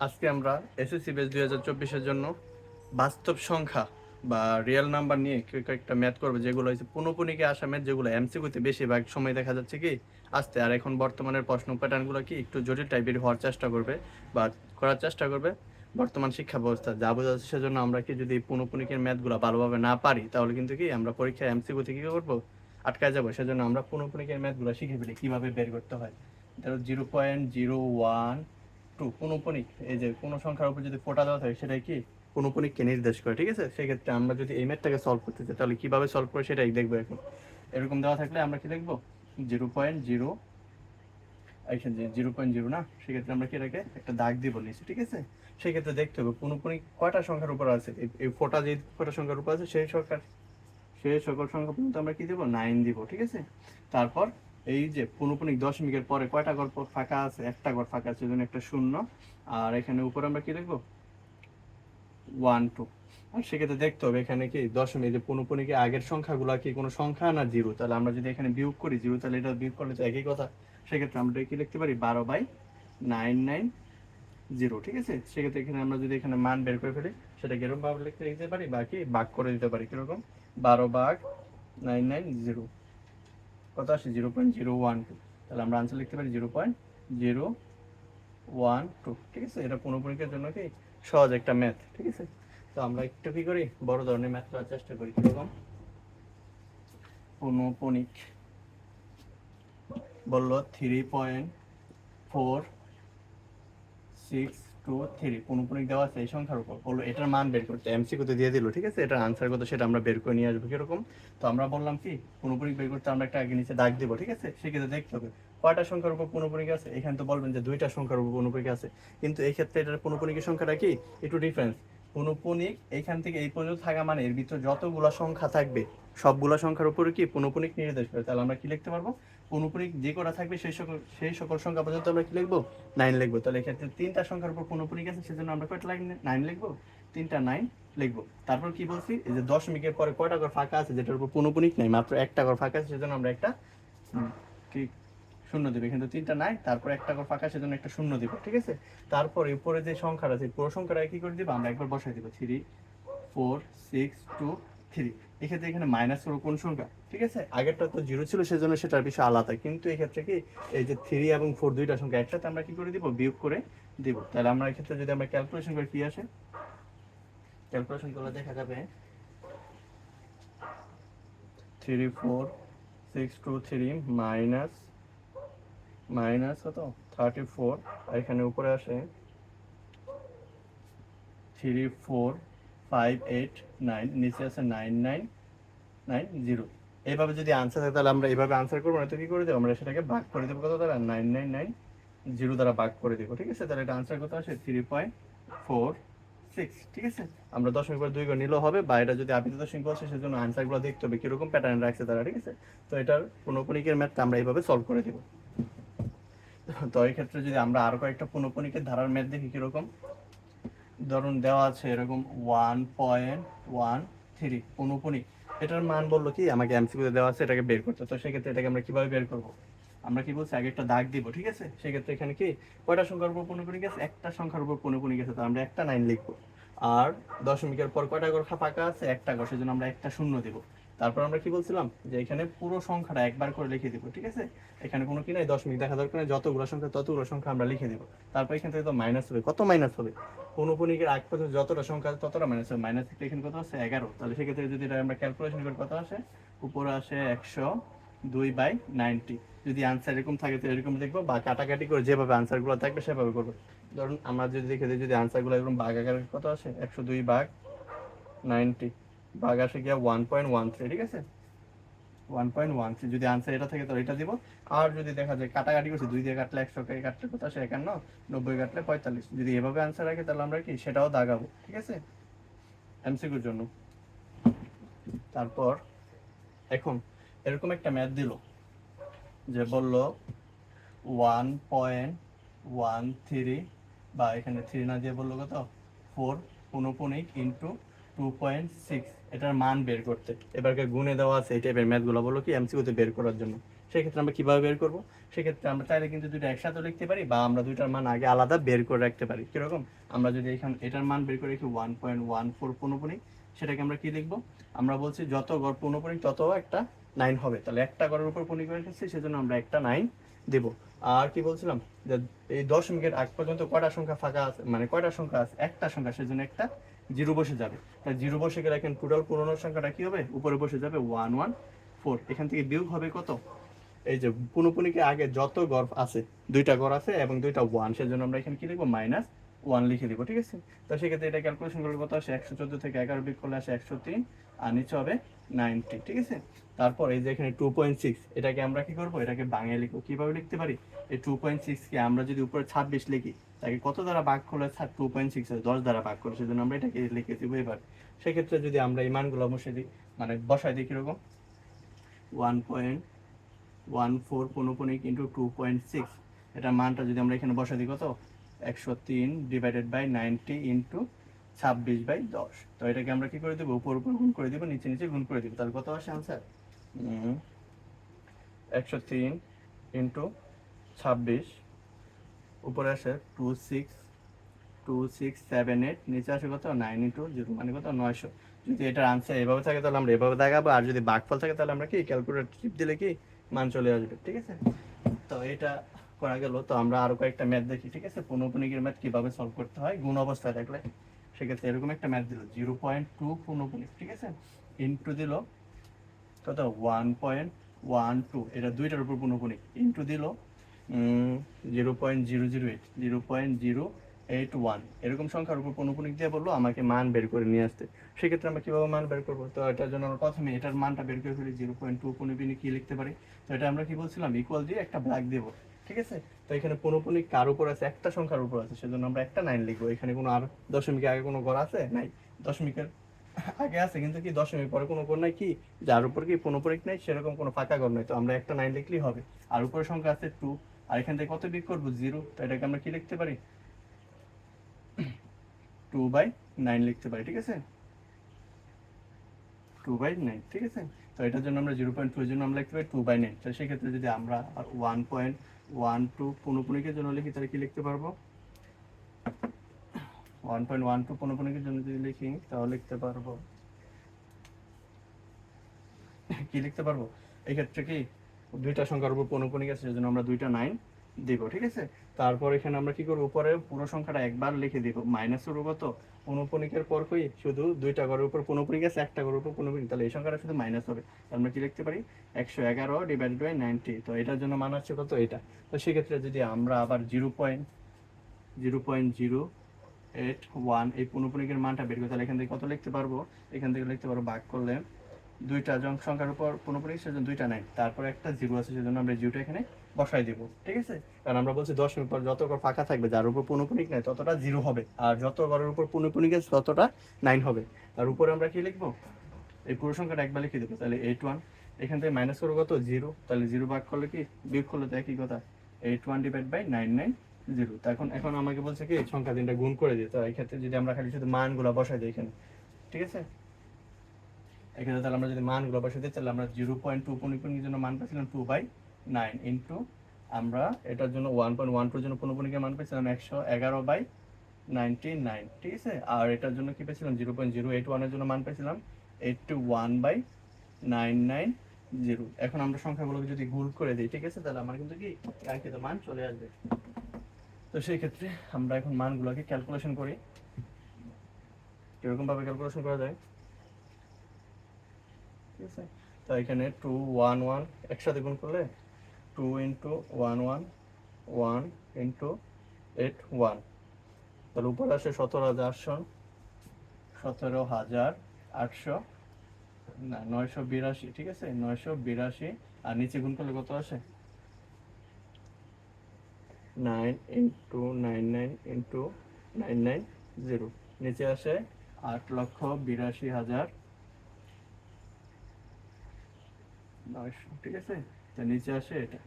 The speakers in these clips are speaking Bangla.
আজকে আমরা এসএসসি বেস 2024-এর জন্য বাস্তব সংখ্যা বা রিয়েল নাম্বার নিয়ে কয়েকটা ম্যাথ করবে, যেগুলো হচ্ছে পুনঃপুনিকে আসা ম্যাথ, যেগুলো এমসিকিউতে বেশিরভাগ সময় দেখা যাচ্ছে কি আসতে। আর এখন বর্তমানের প্রশ্ন প্যাটার্নগুলো কি একটু জটিল টাইপের হওয়ার চেষ্টা করবে বা করার চেষ্টা করবে বর্তমান শিক্ষা ব্যবস্থা যা বোঝাচ্ছে। সেজন্য আমরা কি যদি পুনঃপুনিকের ম্যাথগুলো ভালোভাবে না পারি, তাহলে কিন্তু কি আমরা পরীক্ষায় এমসিকিউতে কি করবো, আটকায় যাবো। সেজন্য আমরা পুনঃপুনিকের ম্যাথগুলো শিখে ফেলি কিভাবে বের করতে হয়। ধরো 0.01 পুনঃপুনিক, এই যে কোনো সংখ্যার উপর যদি ফোঁটা দেওয়া থাকে সেটাই কি পুনঃপুনিককে নির্দেশ করে, ঠিক আছে। সেক্ষেত্রে আমরা যদি এই ম্যাথটাকে সলভ করতে চাই, তাহলে কিভাবে সলভ করে সেটাই দেখবো এখন। এরকম দেওয়া থাকলে আমরা কি লিখবো, 0.0, এখানে 0.0 না, সেক্ষেত্রে আমরা কি এটাকে একটা দাগ দিব নিচে, ঠিক আছে। সেক্ষেত্রে দেখতে হবে পুনঃপুনিক কয়টা সংখ্যার উপর আছে। এই ফোঁটা যে কয়টা সংখ্যার উপর আছে সেই সকল সংখ্যা পর্যন্ত আমরা কি দেবো, 9 দিব, ঠিক আছে। তারপর এই যে পুনঃপুনিক দশমিকের পরে কয়টা ঘর ফাঁকা আছে, একটা ঘর ফাঁকা আছে, জন্য একটা শূন্য। আর এখানে উপরে আমরা কি লিখবো, 1 2। আর সেক্ষেত্রে দেখতে হবে এখানে কি দশমিক, যে পুনঃপুনিকের আগের সংখ্যাগুলো কি কোনো সংখ্যা না জিরো। তাহলে আমরা যদি এখানে বিয়োগ করি জিরো, তাহলে এটা বিয়োগ করলে তো একই কথা। সেক্ষেত্রে আমরা কি লিখতে পারি, 12/990, ঠিক আছে। সেক্ষেত্রে এখানে আমরা যদি এখানে মান বের করে ফেলি, সেটাকে এরকম ভাবে লিখতে পারি বা কি ভাগ করে দিতে পারি, কিরকম, 12/990 কত আসে, 0.012। তাহলে আমরা আনসার লিখতে পারি 0.012, ঠিক আছে। এটা পুনঃপুনিকের জন্য কি সহজ একটা ম্যাথ, ঠিক আছে। তো আমরা একটু কি করি, বড় ধরনের ম্যাথ করার চেষ্টা করি। কিরকম, পুনঃপুনিক বললো 3.4623, পুনঃপুনিক দেওয়া আছে এই সংখ্যার উপর, বললো এটার মান বের করতে, এমসিকিউতে দিয়ে দিল, ঠিক আছে। এটার আনসার কত সেটা আমরা বের করে নিয়ে আসবো, কিরকম। তো আমরা বললাম কি পুনঃপুনিক বের করতে আমরা একটা আগে নিচে দাগ দিব, ঠিক আছে। সেক্ষেত্রে দেখতে হবে কয়টা সংখ্যার উপর পুনঃপুনিক আছে। এখানে তো বলবেন যে দুইটা সংখ্যার উপর পুনঃপুনিক আছে, কিন্তু এই ক্ষেত্রে এটার পুনঃপুনিকের সংখ্যাটা কি একটু ডিফারেন্স। পুনঃপুনিক এইখান থেকে এই পর্যন্ত থাকা মানে এর ভিতর যতগুলা সংখ্যা থাকবে সবগুলা সংখ্যার উপরে কি পুনঃপুনিক নির্দেশ করে। তাহলে আমরা কি লিখতে পারবো, পুনঃপুনিক যে কটা থাকবে সেই সকল সংখ্যা পর্যন্ত আমরা কি লিখবো, 9 লিখবো। তাহলে এক্ষেত্রে তিনটা সংখ্যার উপর পুনঃপুনিক আছে, সেজন্য আমরা কয়টা লাইন 9 লিখবো, তিনটা 9 লিখবো। তারপর কি বলছি, এই যে দশমিকের পরে কয়টা ঘর ফাঁকা আছে যেটার উপর পুনঃপুনিক নাই, মাত্র একটা ঘর ফাঁকা আছে, সেজন্য আমরা একটা কি শূন্য দিব। এখানে তো তিনটা নাই, তারপর একটা ঘর ফাঁকা, সেজন্য একটা শূন্য দিব, ঠিক আছে। তারপর উপরে যে সংখ্যাটা আছে পুরো সংখ্যাটা কি করে দিব, আমরা একবার বসাই দিব 3 4 6 2 3। এক্ষেত্রে এখানে মাইনাস করবো কোন সংখ্যা, ঠিক আছে। আগেরটা তো জিরো ছিল, সেজন্য সেটার বিষয় আলাদা, কিন্তু এই ক্ষেত্রে কি এই যে 3 এবং 4 দুইটা সংখ্যা একসাথে আমরা কি করে দিব, বিয়োগ করে দিব। তাহলে আমরা এক্ষেত্রে যদি আমরা ক্যালকুলেশন করি কি আসে, ক্যালকুলেশন করলে দেখা যাবে 3 4 6 2 3 মাইনাস মাইনাস কত 34। আর এখানে উপরে আসে 3 4 5 8 9, নিচে আছে 9990। এইভাবে যদি আনসার থাকে তাহলে আমরা এইভাবে আনসার করবো না, তো কি করে দেবো, আমরা সেটাকে ভাগ করে দেবো কত দ্বারা, 9990 দ্বারা ভাগ করে দেবো, ঠিক আছে। তাহলে এটা আনসার কত আসে 3.46, ঠিক আছে। আমরা দশমিক পর 2 ঘর নিলেও হবে, বা এটা যদি আপিত দশমিক বলছে সেজন্য আনসারগুলো দেখতে হবে কিরকম প্যাটার্ন রাখছে তারা, ঠিক আছে। তো এটার পুনঃপুনিকের ম্যাথটা আমরা এইভাবে সলভ করে দেবো। তো এই ক্ষেত্রে যদি আমরা আরো কয়েকটা পুনঃপুনিকের ধারার ম্যাথ দেখি কিরকম, ধরুন দেওয়া আছে এরকম 1.13 পুনঃপুনিক, এটার মান বললো কি আমাকে এমসিকিউতে দেওয়া আছে এটাকে বের করতে। তো সেক্ষেত্রে এটাকে আমরা কিভাবে বের করব, আমরা কি বলছি আগে একটা দাগ দিব, ঠিক আছে। সেক্ষেত্রে এখানে কি কয়টা সংখ্যার উপর পুনঃপুনিক আছে, একটা সংখ্যার উপর পুনঃপুনিক আছে, তো আমরা একটা 9 লিখবো। আর দশমিকের পর কয়টা ঘর ফাঁকা আছে, একটা ঘর, সেজন্য আমরা একটা শূন্য দিব। তারপর আমরা কি বলছিলাম যে এখানে পুরো সংখ্যাটা একবার করে লিখে দিব, ঠিক আছে। এখানে কোনো কি নাই, দশমিক দেখা দরকার নেই, যতগুলো সংখ্যা ততগুলো সংখ্যা আমরা লিখে দিব। তারপর এখান থেকে তো মাইনাস হবে, কত মাইনাস হবে, পুনঃপুনিকের আগ পর্যন্ত যতটা সংখ্যা আছে ততটা মাইনাস হবে। মাইনাস থেকে এখানে কত আছে 11। তাহলে সেক্ষেত্রে যদি এটা আমরা ক্যালকুলেশন করি কত আসে, উপরে আসে 102/90। যদি আনসার এরকম থাকে তো এরকম দেখবো, বা কাটাকাটি করে যেভাবে আনসারগুলো থাকবে সেভাবে করবো। ধরুন আমরা যদি দেখে দিই, যদি আনসারগুলো এরকম ভাগ আকারে কত আসে, 102/90 ভাগ আসে গিয়া 1.13, ঠিক আছে। 1.13 যদি আনসার এটা থাকে তো এটা দিব। আর যদি দেখা যায় কাটাকাটি করছি, 2 দিয়ে কাটলে 100, কাটলে কত আসে 51, 90 কাটলে 45, যদি এভাবে আনসার রাখে তাহলে আমরা কি সেটাও দাগাবো, ঠিক আছে, এমসিকিউর জন্য। তারপর এখন এরকম একটা ম্যাথ দিল, যে বলল 1.13, বা এখানে 3 না দিয়ে বললো কত 4 পুনঃপুনিক ইন্টু 2.6, এটার মান বের করতে। এবারকে গুণে দেওয়া আছে এই টাইপের ম্যাথগুলো বললো কি এমসিকিউতে বের করার জন্য। সেক্ষেত্রে আমরা কিভাবে বের করব? সেক্ষেত্রে আমরা চাইলে কিন্তু দুইটা একসাথে লিখতে পারি, বা আমরা দুইটার মান আগে আলাদা বের করে রাখতে পারি। কিরকম? আমরা যদি এখানে এটার মান বের করে রাখি 1.14 পৌনঃপুনিক, সেটাকে আমরা কি লিখবো? আমরা বলছি যত গড় পৌনঃপুনিক তত একটা 9 হবে, তাহলে একটা গড়ের উপর পৌনঃপুনিক রেখেছি, সেজন্য আমরা একটা 9 দেব। আর কি বলছিলাম, যে এই দশমিকের আগ পর্যন্ত কয়টা সংখ্যা ফাঁকা আছে, মানে কয়টা সংখ্যা আছে? একটা সংখ্যা, সেজন্য একটা জিরো বসে যাবে। তাই জিরো বসে গেলে এখন টোটাল পূর্ণ সংখ্যাটা কি হবে? উপরে বসে যাবে 114। এখান থেকে বিয়োগ হবে কত? এই যে পৌনঃপুনিকের আগে যত গড় আছে, দুইটা গড় আছে এবং দুইটা ওয়ান, সেজন্য আমরা এখানে কি লিখবো? -1 লিখে দিব, ঠিক আছে? তো সেক্ষেত্রে এটা ক্যালকুলেশন করলে কত আসে? 114 থেকে 11 বিয়োগ করলে আসে 103, আর নিচে হবে 90, ঠিক আছে? তারপর এই যে এখানে 2.6, এটাকে আমরা কি করব? এটাকে ভাঙিয়ে লিখবো। কিভাবে লিখতে পারি? এই 2.6 কে আমরা যদি উপরে 26 লিখি, তাকে কত দ্বারা ভাগ করলে 2.6 আছে? 10 দ্বারা ভাগ করে, সেজন্য আমরা এটাকে লিখে দিব এবার। সেক্ষেত্রে যদি আমরা এই মানগুলো বসে দিই, মানে বসাই দিই কিরকম? 1.14 পৌনঃপুনিক ইন্টু 2.6, এটার মানটা যদি আমরা এখানে বসাই দিই কত? 103 ডিভাইডেড বাই 90 ইন্টু 26/10। তো এটাকে আমরা কি করে দেবো? উপর উপর গুণ করে দিব, নিচে নিচে গুণ করে দিব, তাহলে কত আসে আনসার? 103 ইন্টু 26, উপরে আসে 2628, নিচে আসে কত? 9 ইন্টু 0, মানে কত? 900। যদি এটার আনসার এভাবে থাকে তাহলে আমরা এভাবে দেখাবো, আর যদি ভাগফল থাকে তাহলে আমরা কি ক্যালকুলেটর টিপ দিলে কি মান চলে আসবে, ঠিক আছে? তো এটা করা গেল। তো আমরা আরো কয়েকটা ম্যাথ দেখি, ঠিক আছে? পৌনঃপুনিকের ম্যাথ কিভাবে সলভ করতে হয় গুণ অবস্থায় থাকলে। সেক্ষেত্রে এরকম একটা ম্যাথ দিল 0.2 পৌনঃপুনিক, ঠিক আছে? ইন্টু দিল কত? 1.12, এটা দুইটার উপর পৌনঃপুনিক, ইন্টু দিল 0.008 এরকম সংখ্যার উপর পৌনঃপুনিক দিয়ে বললো আমাকে মান বের করে নিয়ে আসতে। সেক্ষেত্রে আমরা কিভাবে মান বের করবো? তো এটার জন্য আমরা প্রথমে এটার মানটা বের করে ফেলি। 0.2 পৌনঃপুনিক কি লিখতে পারি? তো এটা আমরা কি বলছিলাম? ইকুয়াল দিয়ে একটা ব্র্যাকেট দেবো, ঠিক আছে? তো এখানে পৌনঃপুনিক কার উপর আছে? একটা সংখ্যার উপর আছে, সেজন্য আমরা একটা 9 লিখবো। এখানে কোনো আর দশমিকের আগে কোনো ঘর আছে? নাই। দশমিকের আগে আছে কিন্তু কি দশমিক পরে কোনো ঘর নাই, কি যার উপর কি পৌনঃপুনিক নাই, সেরকম কোনো ফাঁকা ঘর নাই। তো আমরা একটা 9 লিখলেই হবে। আর উপরে সংখ্যা আছে 2, আর এখান থেকে কত বিয়োগ করবো? 0। তো এটাকে আমরা কি লিখতে পারি? 2/9 লিখতে পারি, ঠিক আছে? 2/9, ঠিক আছে? তো এটার জন্য আমরা 0.2 এর জন্য আমরা লিখতে পারি 2/9। তো সেক্ষেত্রে যদি আমরা 1.12 পৌনঃপুনিকের জন্য লিখি, তাহলে কি লিখতে পারবো? 1.12 পৌনঃপুনিকের জন্য যদি লিখি, তাহলে লিখতে পারবো কি লিখতে পারবো? এই ক্ষেত্রে কি দুইটা সংখ্যার উপর পৌনঃপুনিক আছে, সেজন্য আমরা দুইটা 9 দিব, ঠিক আছে? তারপর এখানে আমরা কি করবো? উপরে পুরো সংখ্যাটা একবার লিখে দিব। মাইনাস করবো কত? পৌনঃপুনিকের পর কই শুধু দুইটা ঘরের উপর পৌনঃপুনিক আছে, একটা ঘরের উপর পৌনঃপুনিক, তাহলে এই সংখ্যাটা শুধু মাইনাস হবে। আমরা কি লিখতে পারি? 111 ডিভাইডেড বাই 90। তো এটার জন্য মান হচ্ছে কত? এটা। তো সেক্ষেত্রে যদি আমরা আবার 0.081 এই পৌনঃপুনিকের মানটা বের করি, তাহলে এখান থেকে কত লিখতে পারবো? এখান থেকে লিখতে পারবো ভাগ করলে দুইটা সংখ্যার উপর পৌনঃপুনিক, সেজন্য দুইটা 9, তারপর একটা 0 আছে, সেজন্য আমরা জিরোটা এখানে বসাই দিব, ঠিক আছে? কারণ আমরা বলছি দশমিক পর যত ঘর ফাঁকা থাকবে, যার উপর পৌনঃপুনিক নাই ততটা 0 হবে, আর যত ঘরের উপর পৌনঃপুনিক আছে ততটা 9 হবে। আর উপরে আমরা কি লিখবো? এই পুরো সংখ্যাটা একবার লিখে দেবো, তাহলে 81। এখান থেকে মাইনাস করবো কত? 0, তাহলে 0 ভাগ করলে কি বিয়োগ করলে তো একই কথা, 81 ডিভাইড বাই 990। তো এখন আমাকে বলছে কি সংখ্যা তিনটা গুণ করে দিই। তো এই ক্ষেত্রে যদি আমরা খালি শুধু মানগুলো বসাই দিই এখানে, ঠিক আছে? এখানে তাহলে আমরা যদি মানগুলো বসাই দিই, তাহলে আমরা 0.2 পৌনঃপুনিকের জন্য মান পেয়েছিলাম 2/9 ইন্টু আমরা এটার জন্য 1.12 এর জন্য পৌনঃপুনিকের মান পেয়েছিলাম 111/99, ঠিক আছে? আর এটার জন্য কি পেয়েছিলাম? 0.081 এর জন্য মান পেয়েছিলাম 81/990। এখন আমরা সংখ্যাগুলোকে যদি গুণ করে দিই, ঠিক আছে, তাহলে আমার কিন্তু কি কাঙ্ক্ষিত মান চলে আসবে। তো সেই ক্ষেত্রে আমরা এখন মানগুলোকে ক্যালকুলেশন করি। কিরকম ভাবে ক্যালকুলেশন করা যায়? ঠিক আছে, তো এখানে 211 একসাথে গুণ করলে 2 ইন্টু 11 1 ইন্টু 8 1, তাহলে উপরে আসে 17,800 না 982, ঠিক আছে? 982, আর নিচে গুণ করলে কত আসে? 9 ইন্টু 99 ইন্টু 990, নিচে আসে 8,82,900, ঠিক আছে? তো নিচে আসে এটা।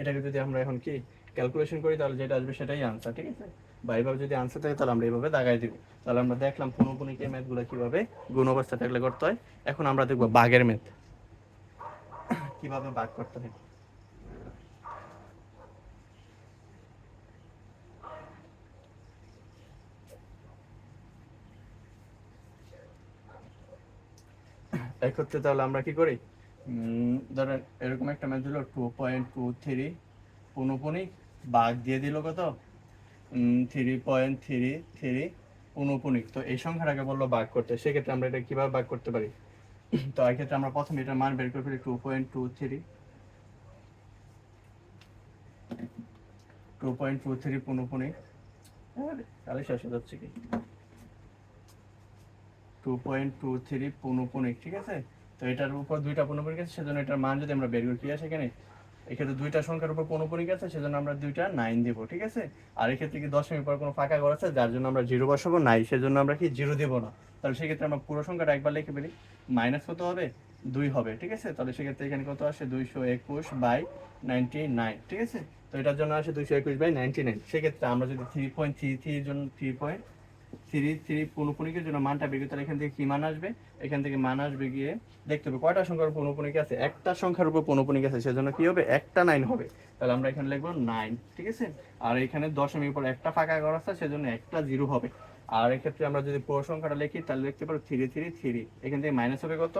এটাকে যদি আমরা এখন কি ক্যালকুলেশন করি, তাহলে যেটা আসবে সেটাই আনসার, ঠিক আছে? বা এইভাবে যদি আনসার থাকে তাহলে আমরা এইভাবে দাগাই দিব। তাহলে আমরা দেখলাম পৌনঃপুনিকের ম্যাথগুলো কিভাবে গুণ অবস্থা থাকলে করতে হয়। এখন আমরা দেখবো ভাগের ম্যাথ। কিভাবে ভাগ করতে হয়। এই ক্ষেত্রে তাহলে আমরা কি করি, ধরেন এরকম একটা ম্যাথ দিল 2.23 পৌনঃপুনিক ভাগ দিয়ে দিল কত 3.33 পৌনঃপুনিক। তো এই সংখ্যাটাকে বললো ভাগ করতে, সেক্ষেত্রে আমরা এটা কিভাবে ভাগ করতে পারি। তো এই ক্ষেত্রে আমরা প্রথমে এটার মান বের করে ফেলি 2.23 পৌনঃপুনিক, তাহলে শেষ হয়ে যাচ্ছে কি 2.23 পৌনঃপুনিক, ঠিক আছে। তো এটার উপর দুইটা পৌনঃপুনিক আছে, সেজন্য এটার মান যদি আমরা বের করি কি আসে এখানে, এক্ষেত্রে দুইটা সংখ্যার উপর পৌনঃপুনিক আছে, সেজন্য আমরা দুইটা 9 দিব, ঠিক আছে। আর এক্ষেত্রে কি দশমিক পর কোনো ফাঁকা ঘর আছে যার জন্য আমরা 0 বসাবো, নাই সেজন্য আমরা কি 0 দিব না। তাহলে সেক্ষেত্রে আমরা পুরো সংখ্যাটা একবার লিখে ফেলি, মাইনাস কত হবে 2 হবে, ঠিক আছে। তাহলে সেক্ষেত্রে এখানে কত আসে 221/99, ঠিক আছে। তো এটার জন্য আসে 221/99। সেক্ষেত্রে আমরা যদি 3.33 এর জন্য 3.33 পৌনঃপুনিকের জন্য মানটা বের করি, তাহলে এখান থেকে কি মান আসবে, এখান থেকে মান আসবে গিয়ে দেখতে হবে কয়টা সংখ্যার উপর পৌনঃপুনিক আছে, একটা সংখ্যার উপর পৌনঃপুনিক আছে, সেজন্য কি হবে একটা 9 হবে। তাহলে আমরা এখানে লিখবো 9, ঠিক আছে। আর এখানে দশমিক উপর একটা ফাঁকা ঘর আছে, সেজন্য একটা 0 হবে। আর এক্ষেত্রে আমরা যদি পুরো সংখ্যাটা লিখি তাহলে লিখতে পারো 333, এখান থেকে মাইনাস হবে কত,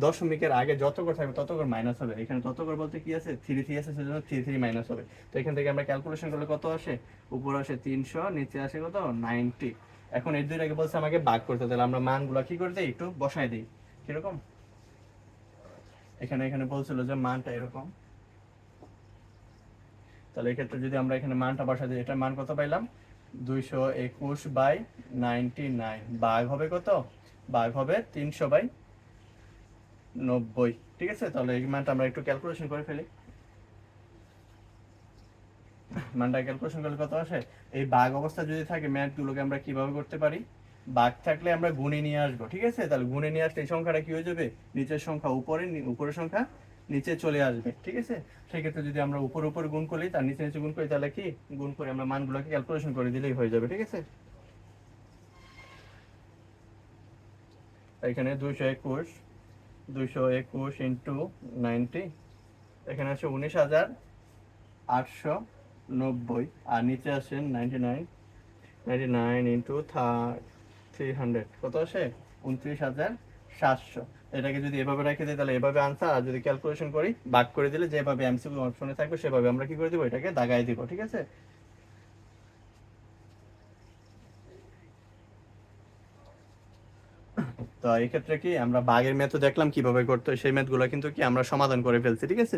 দশমিকের আগে যত করে থাকবে তত করে মাইনাস হবে, এখানে তত করে বলতে কি আছে 33 আছে, সেজন্য 33 মাইনাস হবে। তো এখান থেকে আমরা ক্যালকুলেশন করলে কত আসে, উপরে আসে 300, নিচে আসে কত 90। এখন এই দুইটাকে বলছে আমাকে ভাগ করতে, তাহলে আমরা মানগুলো কি করে দিই একটু বসাই দিই, কিরকম এখানে এখানে বলছিল যে মানটা এরকম। তাহলে এক্ষেত্রে যদি আমরা এখানে মানটা বসাই দিই, এটার মান কত পাইলাম 221/99, ভাগ হবে কত, ভাগ হবে 300/90, ঠিক আছে। তাহলে এই মানটা আমরা একটু ক্যালকুলেশন করে ফেলি, মানটা ক্যালকুলেশন করলে কত আসে। এই ভাগ অবস্থা যদি থাকে ম্যাথগুলোকে আমরা কিভাবে করতে পারি, ভাগ থাকলে আমরা গুণে নিয়ে আসবো, ঠিক আছে। তাহলে গুণে নিয়ে আসলে এই সংখ্যাটা কি হয়ে যাবে, নিচের সংখ্যা উপরে, উপরের সংখ্যা নিচে চলে আসবে, ঠিক আছে। সেক্ষেত্রে যদি আমরা উপর উপর গুণ করি তার নিচে নিচে গুণ করি, তাহলে কি গুণ করে আমরা মানগুলোকে ক্যালকুলেশন করে দিলেই হয়ে যাবে, ঠিক আছে। এখানে 221 ইন্টু 90, এখানে আছে 19,890, আর নিচে আসে 99 ইন্টু 300, কত আসে 29,700। এটাকে যদি এভাবে রেখে দিই তাহলে এভাবে আনসার, আর যদি ক্যালকুলেশন করি ভাগ করে দিলে যেভাবে এমসিকিউ অপশনে থাকবে সেভাবে আমরা কি করে দিব, এটাকে দাগাই দিব, ঠিক আছে। তো এই ক্ষেত্রে কি আমরা ভাগের ম্যাথও দেখলাম কিভাবে করতে হয়, সেই ম্যাথগুলো কিন্তু কি আমরা সমাধান করে ফেলছি, ঠিক আছে।